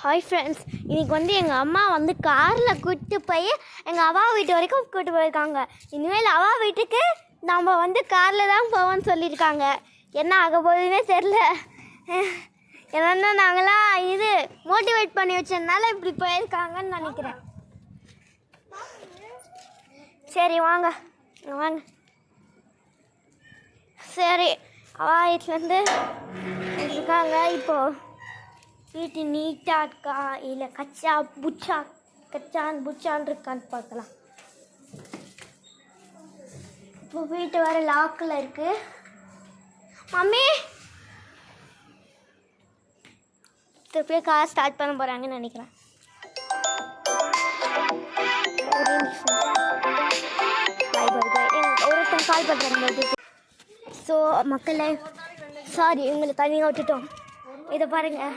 Hi friends, இன்றைக்கி வந்து எங்கள் அம்மா வந்து காரில் கூப்பிட்டு போய் எங்கள் அவா வீட்டு வரைக்கும் கூப்பிட்டு போயிருக்காங்க. இனிமேல் அவா வீட்டுக்கு நம்ம வந்து காரில் தான் போவோம்னு சொல்லியிருக்காங்க. என்ன ஆக போகுதுன்னே தெரில. என்னென்னா நாங்களாம் மோட்டிவேட் பண்ணி வச்சதுனால இப்படி போயிருக்காங்கன்னு நினைக்கிறேன். சரி வாங்க வாங்க. சரி, அவா வீட்டிலேருந்து இருக்காங்க. இப்போது வீட்டு நீட்டாக இருக்கா இல்லை கச்சான் புச்சான் இருக்கான்னு பார்க்கலாம். இப்போ வீட்டு வர லாக்கில் இருக்குது. மம்மி திருப்பி கார் ஸ்டார்ட் பண்ண போகிறாங்கன்னு நினைக்கிறேன். ஒருத்தன் கால் பண்ணுறாங்க. ஸோ மக்களே, சாரி உங்களை தனியாக விட்டுட்டோம். இதை பாருங்கள்.